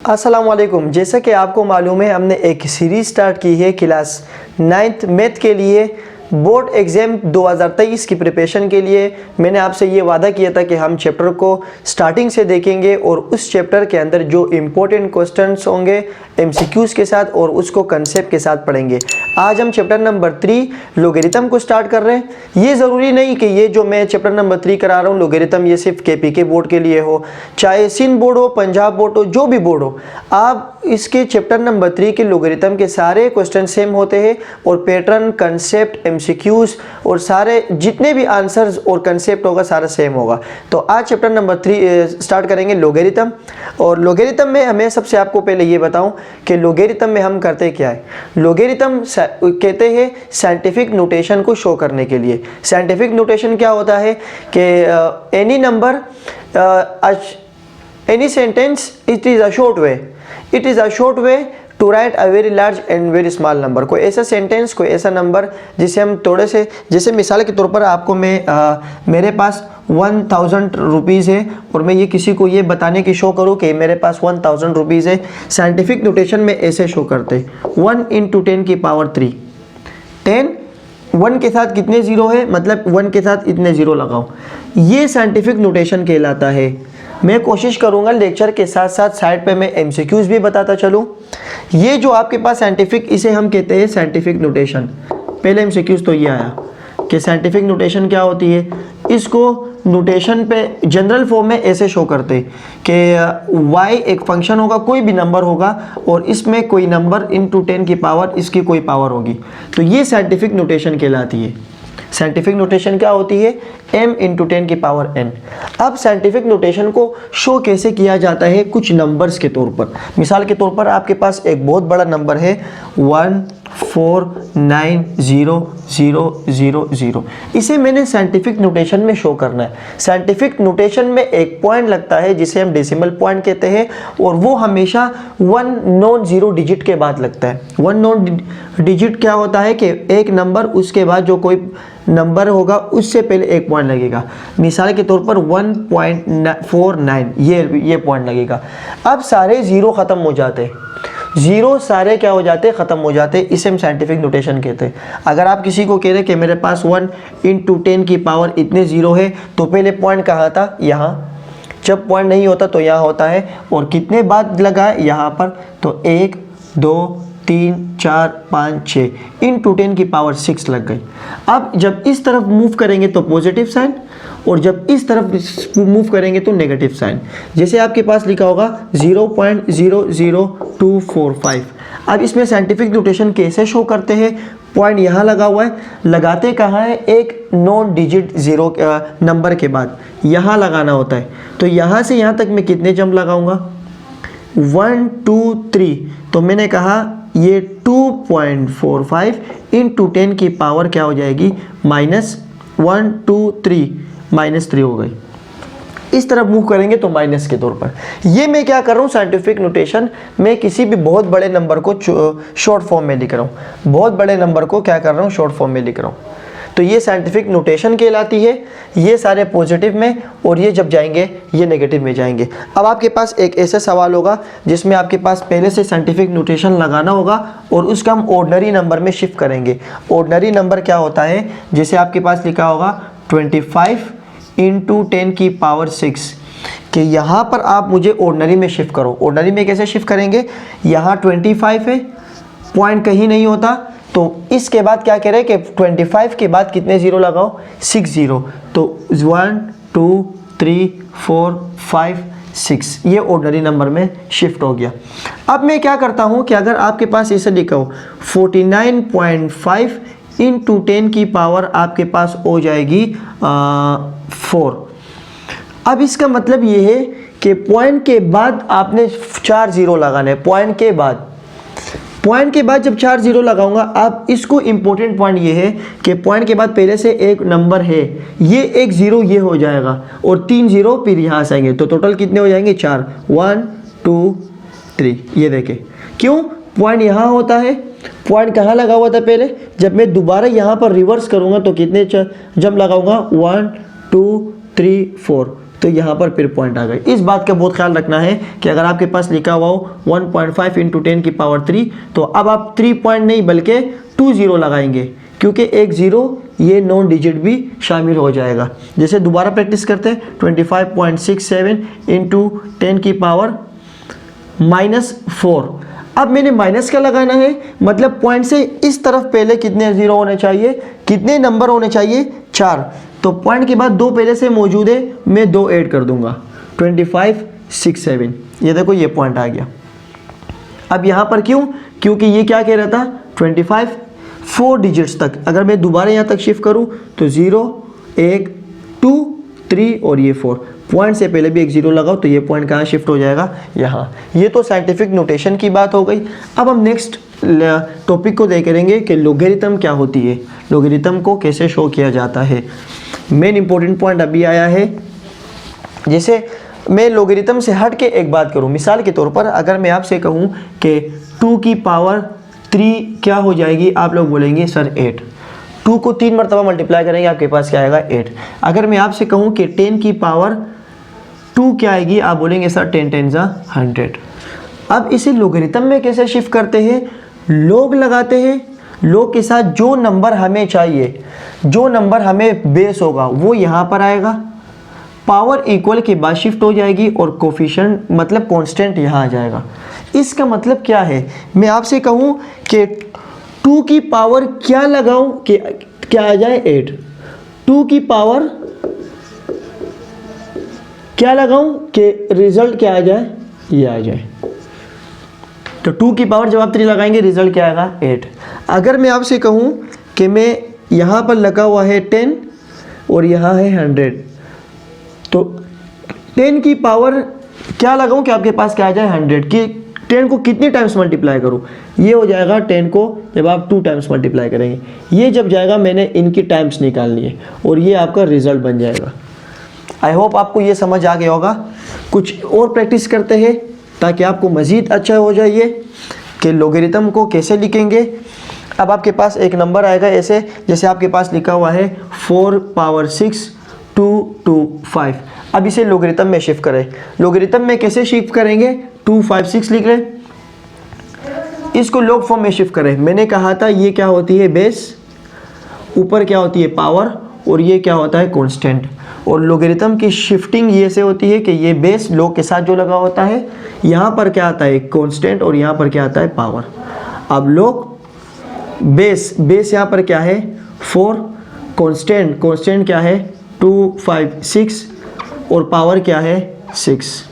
अस्सलामुअलैकुम। जैसा कि आपको मालूम है, हमने एक सीरीज़ स्टार्ट की है क्लास 9th मैथ के लिए बोर्ड एग्ज़ाम 2023 की प्रिपरेशन के लिए। मैंने आपसे ये वादा किया था कि हम चैप्टर को स्टार्टिंग से देखेंगे और उस चैप्टर के अंदर जो इम्पोर्टेंट क्वेश्चंस होंगे एमसीक्यूज़ के साथ और उसको कंसेप्ट के साथ पढ़ेंगे। आज हम चैप्टर नंबर 3 लोगरिथम को स्टार्ट कर रहे हैं। ये ज़रूरी नहीं कि ये जो मैं चैप्टर नंबर 3 करा रहा हूँ लोगरिथम ये सिर्फ केपीके बोर्ड के लिए हो, चाहे सिंध बोर्ड हो, पंजाब बोर्ड हो, जो भी बोर्ड हो, आप इसके चैप्टर नंबर 3 के लोगरिथम के सारे क्वेश्चन सेम होते हैं और पैटर्न, कंसेप्ट, एमसीक्यूज़ और सारे जितने भी आंसर्स और कंसेप्ट होगा सारा सेम होगा। तो आज चैप्टर नंबर 3 स्टार्ट करेंगे लोगरिथम। और लोगरिथम में हमें सबसे आपको पहले ये बताऊं कि लोगरिथम में हम करते क्या है। लोगरिथम कहते हैं साइंटिफिक नोटेशन को शो करने के लिए। साइंटिफिक नोटेशन क्या होता है कि any number, any sentence, it is a short way to write a very large and very small number. कोई ऐसा सेंटेंस, कोई ऐसा नंबर जिसे हम थोड़े से, जैसे मिसाल के तौर पर आपको मेरे पास 1000 रुपीज़ है और मैं ये किसी को ये बताने की शो करूँ कि मेरे पास 1000 रुपीज़ है। साइंटिफिक नोटेशन में ऐसे शो करते 1 × 10 की पावर 3। 10 1 के साथ कितने ज़ीरो है, मतलब 1 के साथ इतने ज़ीरो लगाओ, ये साइंटिफिक नोटेशन कहलाता है। मैं कोशिश करूंगा लेक्चर के साथ साथ साइड पे मैं एमसीक्यूज़ भी बताता चलूं। ये जो आपके पास साइंटिफिक, इसे हम कहते हैं साइंटिफिक नोटेशन। पहले एमसीक्यूज़ तो ये आया कि साइंटिफिक नोटेशन क्या होती है। इसको नोटेशन पे जनरल फॉर्म में ऐसे शो करते कि y एक फंक्शन होगा, कोई भी नंबर होगा और इसमें कोई नंबर × 10 की पावर, इसकी कोई पावर होगी, तो ये साइंटिफिक नोटेशन कहलाती है। साइंटिफिक नोटेशन क्या होती है, m × 10 की पावर n। अब साइंटिफिक नोटेशन को शो कैसे किया जाता है, कुछ नंबर्स के तौर पर। मिसाल के तौर पर आपके पास एक बहुत बड़ा नंबर है 1490000। इसे मैंने साइंटिफिक नोटेशन में शो करना है। साइंटिफिक नोटेशन में एक पॉइंट लगता है जिसे हम डेसिमल पॉइंट कहते हैं और वो हमेशा 1 नॉन ज़ीरो डिजिट के बाद लगता है। 1 नॉन डिजिट क्या होता है कि एक नंबर, उसके बाद जो कोई नंबर होगा उससे पहले एक पॉइंट लगेगा। मिसाल के तौर पर 1.49 ये पॉइंट लगेगा। अब सारे ज़ीरो ख़त्म हो जाते हैं, ज़ीरो सारे क्या हो जाते हैं, ख़त्म हो जाते हैं। इसे हम साइंटिफिक नोटेशन कहते हैं। अगर आप किसी को कह रहे कि मेरे पास 1 × 10 की पावर इतने ज़ीरो है, तो पहले पॉइंट कहाँ था, यहाँ। जब पॉइंट नहीं होता तो यहाँ होता है और कितने बाद लगा है यहाँ पर, तो 1 2 3 4 5 6 × 10 की पावर 6 लग गई। अब जब इस तरफ मूव करेंगे तो पॉजिटिव साइन और जब इस तरफ मूव करेंगे तो नेगेटिव साइन। जैसे आपके पास लिखा होगा 0.00245। अब इसमें साइंटिफिक नोटेशन कैसे शो करते हैं, पॉइंट यहाँ लगा हुआ है, लगाते कहाँ है, एक नॉन डिजिट ज़ीरो नंबर के बाद यहाँ लगाना होता है। तो यहाँ से यहाँ तक मैं कितने जंप लगाऊंगा, 1 2 3। तो मैंने कहा ये 2.45 × 10 की पावर क्या हो जाएगी, -1 2 3 -3 हो गई। इस तरफ मूव करेंगे तो माइनस के तौर पर। ये मैं क्या कर रहा हूँ, साइंटिफिक नोटेशन में किसी भी बहुत बड़े नंबर को शॉर्ट फॉर्म में लिख रहा हूँ। बहुत बड़े नंबर को क्या कर रहा हूँ, शॉर्ट फॉर्म में लिख रहा हूँ। तो ये साइंटिफिक नोटेशन कहलाती है। ये सारे पॉजिटिव में और ये जब जाएंगे ये नेगेटिव में जाएंगे। अब आपके पास एक ऐसा सवाल होगा जिसमें आपके पास पहले से साइंटिफिक नोटेशन लगाना होगा और उसका हम ऑर्डिनरी नंबर में शिफ्ट करेंगे। ऑर्डिनरी नंबर क्या होता है, जैसे आपके पास लिखा होगा 25 × 10 की पावर 6 कि यहाँ पर आप मुझे ऑर्डिनरी में शिफ्ट करो। ऑर्डिनरी में कैसे शिफ्ट करेंगे, यहाँ 25 है, पॉइंट कहीं नहीं होता, तो इसके बाद क्या कह रहे हैं कि 25 के बाद कितने ज़ीरो लगाओ, 6 ज़ीरो। तो 1 2 3 4 5 6 ये ऑर्डिनरी नंबर में शिफ्ट हो गया। अब मैं क्या करता हूँ कि अगर आपके पास ऐसे लिखा हो 49.5 × 10 की पावर आपके पास हो जाएगी 4। अब इसका मतलब ये है कि पॉइंट के बाद आपने 4 ज़ीरो लगाने हैं। पॉइंट के बाद जब 4 ज़ीरो लगाऊंगा, आप इसको इम्पोर्टेंट पॉइंट ये है कि पॉइंट के बाद पहले से एक नंबर है, ये एक ज़ीरो ये हो जाएगा और 3 ज़ीरो फिर यहाँ से आएंगे, तो टोटल कितने हो जाएंगे, 4। 1 2 3 ये देखें, क्यों, पॉइंट यहाँ होता है, पॉइंट कहाँ लगा हुआ था पहले। जब मैं दोबारा यहाँ पर रिवर्स करूँगा तो कितने जंप लगाऊंगा, 1 2 3 4, तो यहाँ पर फिर पॉइंट आ गए। इस बात का बहुत ख्याल रखना है कि अगर आपके पास लिखा हुआ हो 1.5 इंटू 10 की पावर 3, तो अब आप 3 पॉइंट नहीं बल्कि 2 0 लगाएंगे, क्योंकि एक 0 ये नॉन डिजिट भी शामिल हो जाएगा। जैसे दोबारा प्रैक्टिस करते हैं, 25.67 इंटू 10 की पावर -4। अब मैंने माइनस का लगाना है, मतलब पॉइंट से इस तरफ पहले कितने 0 होने चाहिए, कितने नंबर होने चाहिए, 4। तो पॉइंट के बाद 2 पहले से मौजूद है, मैं 2 ऐड कर दूंगा, 2567। ये देखो ये पॉइंट आ गया। अब यहाँ पर क्यों, क्योंकि ये क्या कह रहा था 25 4 डिजिट्स तक। अगर मैं दोबारा यहाँ तक शिफ्ट करूँ तो 0 1 2 3 और ये 4, पॉइंट से पहले भी एक 0 लगाओ तो ये पॉइंट कहाँ शिफ्ट हो जाएगा, यहाँ। ये तो साइंटिफिक नोटेशन की बात हो गई। अब हम नेक्स्ट टॉपिक को देख करेंगे कि लोगरिथम क्या होती है, लोगरिथम को कैसे शो किया जाता है। मेन इंपॉर्टेंट पॉइंट अभी आया है। जैसे मैं लोगरिथम से हट के एक बात करूं, मिसाल के तौर पर अगर मैं आपसे कहूं कि 2 की पावर 3 क्या हो जाएगी, आप लोग बोलेंगे सर 8। 2 को 3 मरतबा मल्टीप्लाई करेंगे आपके पास क्या आएगा, 8। अगर मैं आपसे कहूं कि 10 की पावर 2 क्या आएगी, आप बोलेंगे सर 10 10 100। अब इसे लोगरिथम में कैसे शिफ्ट करते हैं, लोग लगाते हैं, लोग के साथ जो नंबर हमें चाहिए, जो नंबर हमें बेस होगा वो यहाँ पर आएगा, पावर इक्वल के बाद शिफ्ट हो जाएगी और कोफिशिएंट मतलब कांस्टेंट यहाँ आ जाएगा। इसका मतलब क्या है, मैं आपसे कहूँ कि 2 की पावर क्या लगाऊं कि क्या आ जाए 8, 2 की पावर क्या लगाऊं कि रिजल्ट क्या आ जाए, ये आ जाए। तो 2 की पावर जब आप 3 लगाएंगे रिजल्ट क्या आएगा 8। अगर मैं आपसे कहूं कि मैं यहाँ पर लगा हुआ है 10 और यहाँ है 100, तो 10 की पावर क्या लगाऊं कि आपके पास क्या आ जाए 100, कि 10 को कितनी टाइम्स मल्टीप्लाई करूं, ये हो जाएगा 10 को जब आप 2 टाइम्स मल्टीप्लाई करेंगे, ये जब जाएगा मैंने इनकी टाइम्स निकालनी है और ये आपका रिजल्ट बन जाएगा। आई होप आपको ये समझ आ गया होगा। कुछ और प्रैक्टिस करते हैं ताकि आपको मज़ीद अच्छा हो जाए कि लोगरिथम को कैसे लिखेंगे। अब आपके पास एक नंबर आएगा ऐसे, जैसे आपके पास लिखा हुआ है 4 पावर 6 225। अब इसे लोगरिथम में शिफ्ट करें। लोगरिथम में कैसे शिफ्ट करेंगे, 256 लिख लें, इसको लॉग फॉर्म में शिफ्ट करें। मैंने कहा था ये क्या होती है बेस, ऊपर क्या होती है पावर और ये क्या होता है कांस्टेंट। और लोगरिथम की शिफ्टिंग ये से होती है कि ये बेस लॉग के साथ जो लगा होता है, यहाँ पर क्या आता है कांस्टेंट और यहाँ पर क्या आता है पावर। अब लॉग बेस यहाँ पर क्या है 4, कांस्टेंट क्या है 256 और पावर क्या है 6।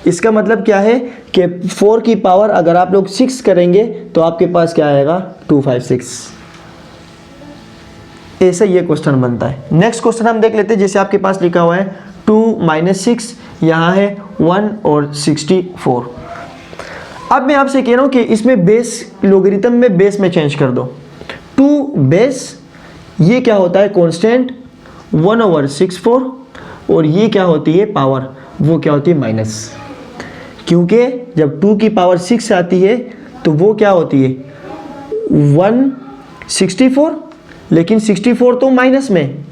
इसका मतलब क्या है कि 4 की पावर अगर आप लोग 6 करेंगे तो आपके पास क्या आएगा 256। ऐसा ये क्वेश्चन बनता है। नेक्स्ट क्वेश्चन हम देख लेते हैं। जैसे आपके पास लिखा हुआ है 2 - 6, यहाँ है 1 और 64। अब मैं आपसे कह रहा हूँ कि इसमें बेस लोगरिथम में बेस में चेंज कर दो। 2 बेस ये क्या होता है कांस्टेंट 1/64 और ये क्या होती है पावर, वो क्या होती है माइनस। क्योंकि जब 2 की पावर 6 आती है तो वो क्या होती है 164, लेकिन 64 तो माइनस में।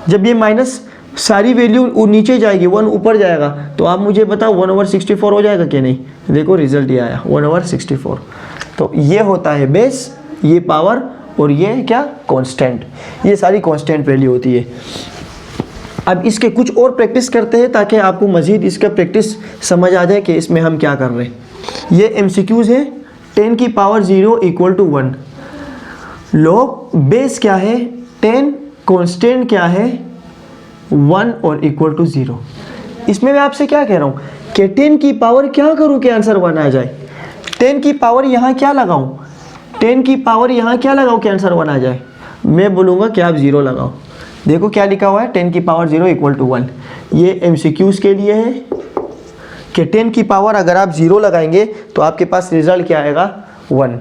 जब ये माइनस सारी वैल्यू नीचे जाएगी 1 ऊपर जाएगा, तो आप मुझे बताओ 1/64 हो जाएगा कि नहीं। देखो रिजल्ट ये आया 1/64। तो ये होता है बेस, ये पावर और ये क्या कांस्टेंट, ये सारी कांस्टेंट वैल्यू होती है। अब इसके कुछ और प्रैक्टिस करते हैं ताकि आपको मज़ीद इसका प्रैक्टिस समझ आ जाए कि इसमें हम क्या कर रहे हैं। ये MCQs है। 10 की पावर 0 = 1, लॉग बेस क्या है 10, कांस्टेंट क्या है 1 और = 0। इसमें मैं आपसे क्या कह रहा हूँ कि 10 की पावर क्या करूँ कि आंसर 1 आ जाए। 10 की पावर यहाँ क्या लगाऊँ, 10 की पावर यहाँ क्या लगाऊँ कि आंसर 1 आ जाए। मैं बोलूँगा कि आप 0 लगाओ। देखो क्या लिखा हुआ है 10 की पावर 0 = 1। ये MCQs के लिए है कि 10 की पावर अगर आप 0 लगाएंगे तो आपके पास रिजल्ट क्या आएगा 1।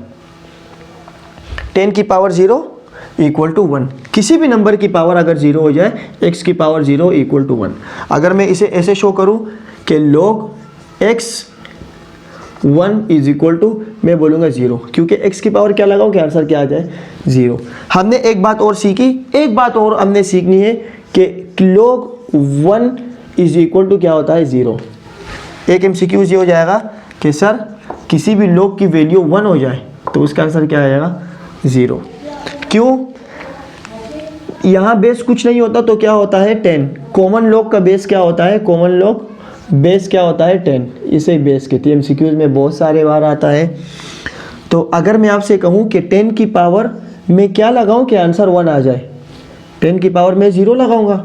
10 की पावर 0 = 1। किसी भी नंबर की पावर अगर 0 हो जाए, x की पावर 0 = 1। अगर मैं इसे ऐसे शो करूं कि log x 1 = मैं बोलूँगा 0, क्योंकि x की पावर क्या लगाओ कि आंसर क्या आ जाए 0। हमने एक बात और सीखी, एक बात और हमने सीखनी है कि log 1 इज इक्वल टू क्या होता है 0। एक MCQ ये हो जाएगा कि सर किसी भी log की वैल्यू 1 हो जाए तो उसका आंसर क्या आ जाएगा 0। क्यों? यहाँ बेस कुछ नहीं होता तो क्या होता है 10। कॉमन log का बेस क्या होता है? कॉमन log बेस क्या होता है 10। इसे बेस कहते हैं, MCQ में बहुत सारे बार आता है। तो अगर मैं आपसे कहूँ कि 10 की पावर में क्या लगाऊं कि आंसर 1 आ जाए, 10 की पावर में 0 लगाऊंगा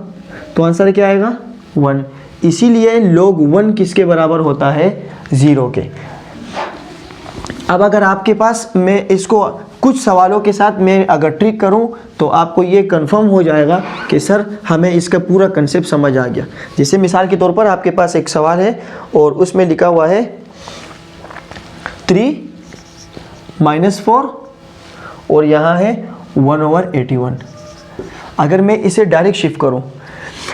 तो आंसर क्या आएगा 1। इसीलिए log 1 किसके बराबर होता है 0 के। अब अगर आपके पास मैं इसको कुछ सवालों के साथ मैं अगर ट्रिक करूं तो आपको ये कंफर्म हो जाएगा कि सर हमें इसका पूरा कंसेप्ट समझ आ गया। जैसे मिसाल के तौर पर आपके पास एक सवाल है और उसमें लिखा हुआ है 3 - 4 और यहाँ है 1/81। अगर मैं इसे डायरेक्ट शिफ्ट करूँ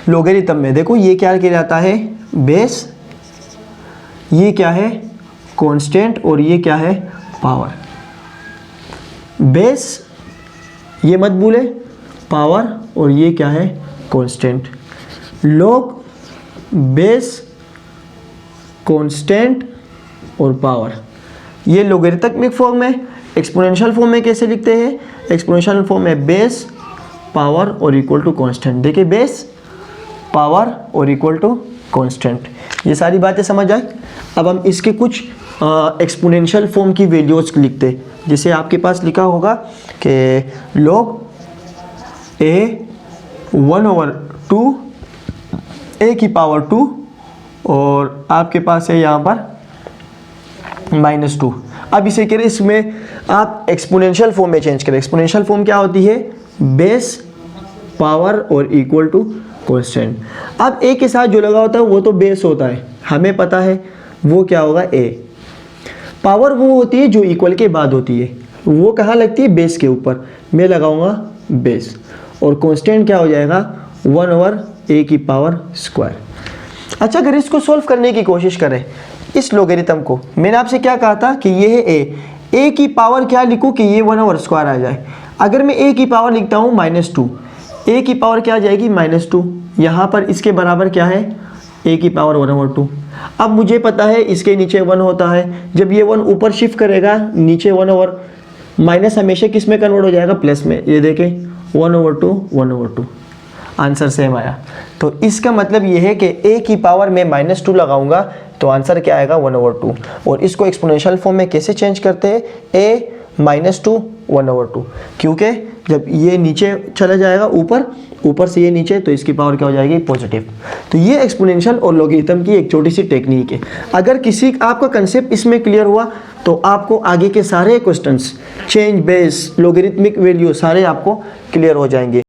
लोगरिथम में, देखो ये क्या किया जाता है बेस, ये क्या है कांस्टेंट और ये क्या है पावर। बेस ये मत भूले, पावर और ये क्या है कांस्टेंट। लॉग बेस कांस्टेंट और पावर, ये लोगरिथमिक फॉर्म में। एक्सपोनेंशियल फॉर्म में कैसे लिखते हैं? एक्सपोनेंशियल फॉर्म में बेस पावर और इक्वल टू कांस्टेंट। देखिए बेस पावर और इक्वल टू कांस्टेंट, ये सारी बातें समझ आए। अब हम इसके कुछ एक्सपोनेंशियल फॉर्म की वैल्यूज लिखते हैं। जैसे आपके पास लिखा होगा कि log a 1/2 a की पावर 2 और आपके पास है यहाँ पर -2। अब इसे करें, इसमें आप एक्सपोनेंशियल फॉर्म में चेंज करें। एक्सपोनेंशियल फॉर्म क्या होती है? बेस पावर और इक्वल टू कांस्टेंट। अब a के साथ जो लगा होता है वो तो बेस होता है, हमें पता है वो क्या होगा a। पावर वो होती है जो इक्वल के बाद होती है, वो कहाँ लगती है बेस के ऊपर, मैं लगाऊंगा बेस। और कांस्टेंट क्या हो जाएगा 1/a की पावर स्क्वायर। अच्छा, अगर इसको सॉल्व करने की कोशिश करें इस लोगरिथम को, मैंने आपसे क्या कहा था कि ये है a की पावर क्या लिखूं कि ये 1/2 आ जाए। अगर मैं a की पावर लिखता हूँ -2, a की पावर क्या आ जाएगी -2। यहाँ पर इसके बराबर क्या है a की पावर 1/2। अब मुझे पता है इसके नीचे 1 होता है, जब ये 1 ऊपर शिफ्ट करेगा नीचे 1/, माइनस हमेशा किस में कन्वर्ट हो जाएगा प्लस में। ये देखें 1/2 1/2, आंसर सेम आया। तो इसका मतलब ये है कि a की पावर में -2 लगाऊंगा तो आंसर क्या आएगा 1/2। और इसको एक्सपोनेंशियल फॉर्म में कैसे चेंज करते हैं? a -2 1/2, क्योंकि जब ये नीचे चला जाएगा ऊपर से ये नीचे तो इसकी पावर क्या हो जाएगी पॉजिटिव। तो ये एक्सपोनेंशियल और लॉगरिथम की एक छोटी सी टेक्निक है। अगर किसी आपका कंसेप्ट इसमें क्लियर हुआ तो आपको आगे के सारे questions, change base, logarithmic value सारे आपको क्लियर हो जाएंगे।